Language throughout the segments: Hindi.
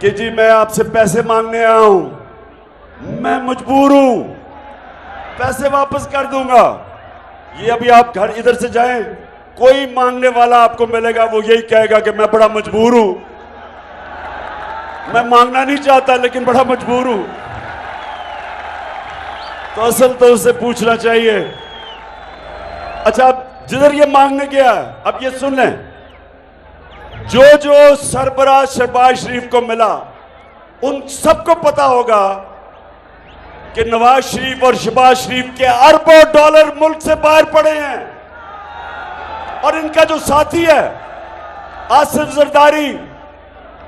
कि जी मैं आपसे पैसे मांगने आया हूं, मैं मजबूर हूं, पैसे वापस कर दूंगा। ये अभी आप घर इधर से जाएं, कोई मांगने वाला आपको मिलेगा, वो यही कहेगा कि मैं बड़ा मजबूर हूं, मैं मांगना नहीं चाहता लेकिन बड़ा मजबूर हूं। तो असल तो उससे पूछना चाहिए। अच्छा, अब जिधर ये मांगने गया, अब ये सुन लें, जो जो सरबराह शहबाज शरीफ को मिला, उन सबको पता होगा कि नवाज शरीफ और शहबाज शरीफ के अरबों डॉलर मुल्क से बाहर पड़े हैं। और इनका जो साथी है आसिफ जरदारी,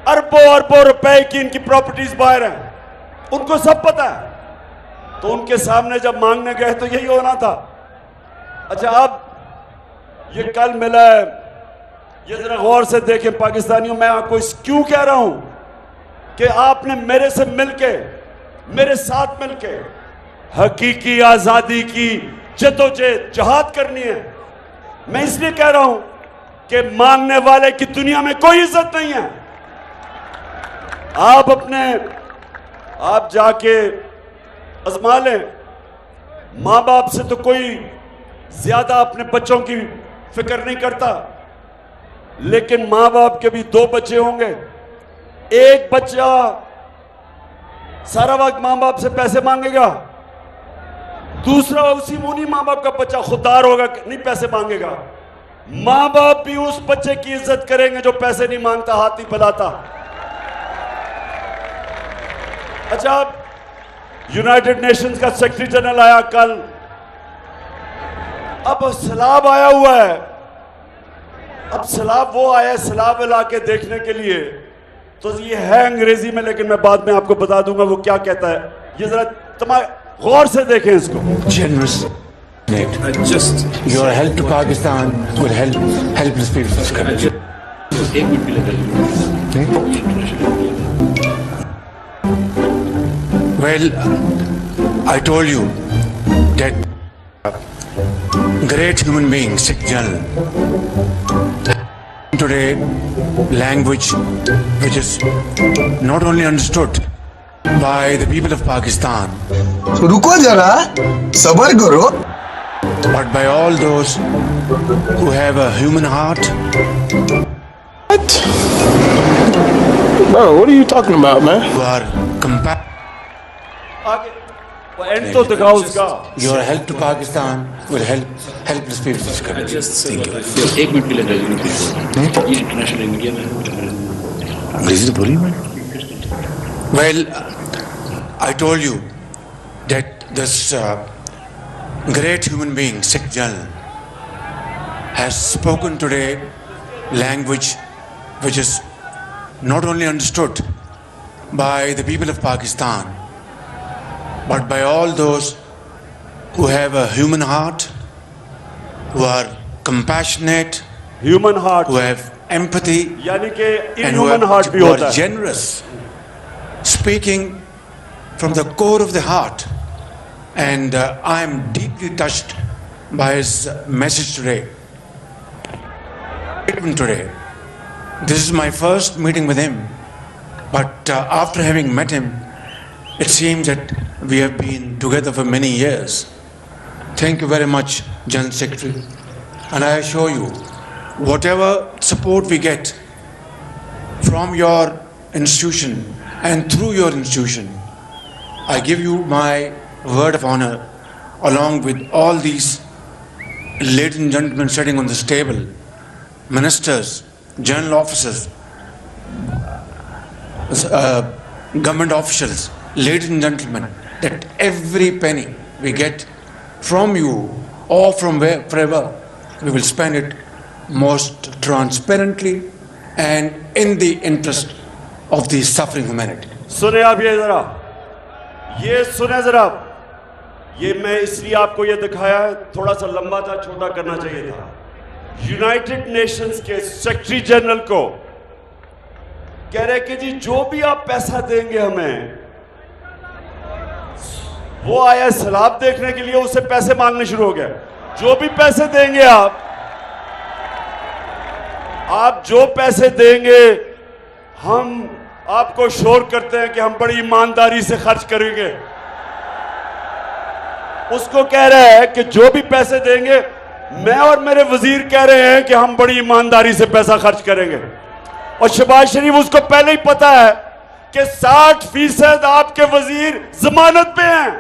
अरबों अरबों रुपए की इनकी प्रॉपर्टीज बाहर हैं, उनको सब पता है। तो उनके सामने जब मांगने गए तो यही होना था। अच्छा, अब ये कल मिला है, ये जरा गौर से देखें पाकिस्तानियों, मैं आपको क्यों कह रहा हूं कि आपने मेरे से मिलके, मेरे साथ मिलके हकीकी आजादी की जद्दोजहद जहाद करनी है। मैं इसलिए कह रहा हूं कि मांगने वाले की दुनिया में कोई इज्जत नहीं है। आप जाके आजमा लें। मां बाप से तो कोई ज्यादा अपने बच्चों की फिक्र नहीं करता, लेकिन मां बाप के भी दो बच्चे होंगे। एक बच्चा सारा वक्त मां बाप से पैसे मांगेगा, दूसरा उन्हीं मां बाप का बच्चा खुददार होगा, नहीं पैसे मांगेगा। मां बाप भी उस बच्चे की इज्जत करेंगे जो पैसे नहीं मांगता, हाथ नहीं फैलाता। अच्छा, यूनाइटेड नेशंस का सेक्रेटरी जनरल आया कल, अब सैलाब आया हुआ है। अब सैलाब वो आया है सैलाब इलाके देखने के लिए, तो ये है अंग्रेजी में, लेकिन मैं बाद में आपको बता दूंगा वो क्या कहता है। ये जरा गौर से देखें इसको। Generous. Just your help to Pakistan will help helpless people. एक मिनट भी लगा। Well, I told you that great human being, Sikh General, today language which is not only understood by the people of Pakistan, रुको जरा, सबर करो, but by all those who have a human heart. What? Bro, what are you talking about, man? Who are compassionate. आगे वो एंड तो दिखाओ उसका। Your help to Pakistan will help helpless people. एक मिनट भी लगा। ये इंटरनेशनल मीडिया में अंग्रेजी तो बोली मैं। Well, I told you that this great human being, Sikh General, has spoken today language which is not only understood by the people of Pakistan, but by all those who have a human heart, who are compassionate, human heart, who have empathy, यानी कि and who इनह्यूमन हार्ट भी are होता है। generous, speaking from the core of the heart. And I am deeply touched by his message today. Today, this is my first meeting with him, but after having met him, it seems that we have been together for many years. Thank you very much, General Secretary. And I assure you, whatever support we get from your institution and through your institution, I give you my word of honor, along with all these ladies and gentlemen sitting on this table, ministers, general officers, government officials, ladies and gentlemen, that every penny we get from you or from wherever, we will spend it most transparently and in the interest of the suffering humanity. सुने आप ये जरा, ये सुने जरा, ये मैं इसलिए आपको ये दिखाया है, थोड़ा सा लंबा था, छोटा करना चाहिए था। यूनाइटेड नेशंस के सेक्रेटरी जनरल को कह रहे कि जी जो भी आप पैसा देंगे हमें, वो आया सैलाब देखने के लिए, उससे पैसे मांगने शुरू हो गए। जो भी पैसे देंगे आप जो पैसे देंगे हम आपको शोर करते हैं कि हम बड़ी ईमानदारी से खर्च करेंगे। उसको कह रहा है कि जो भी पैसे देंगे, मैं और मेरे वजीर कह रहे हैं कि हम बड़ी ईमानदारी से पैसा खर्च करेंगे। और शहबाज शरीफ उसको पहले ही पता है कि 60% आपके वजीर जमानत पे हैं,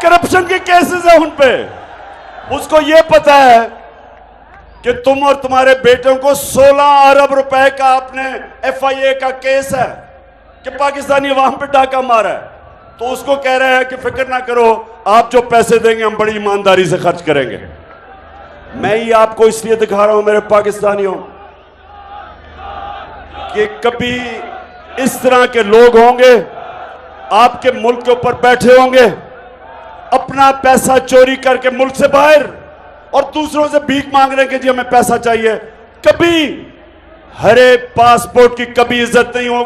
करप्शन के केसेस हैं उन पे। उसको यह पता है कि तुम और तुम्हारे बेटों को 16 अरब रुपए का आपने FIA का केस है कि पाकिस्तानी अवाम पे डाका मारा है। तो उसको कह रहे हैं कि फिक्र ना करो, आप जो पैसे देंगे हम बड़ी ईमानदारी से खर्च करेंगे। मैं ही आपको इसलिए दिखा रहा हूं मेरे पाकिस्तानियों कि कभी इस तरह के लोग होंगे आपके मुल्क के ऊपर बैठे होंगे, अपना पैसा चोरी करके मुल्क से बाहर, और दूसरों से भीख मांग रहे हैं कि जी हमें पैसा चाहिए। कभी हरे पासपोर्ट की कभी इज्जत नहीं होगी।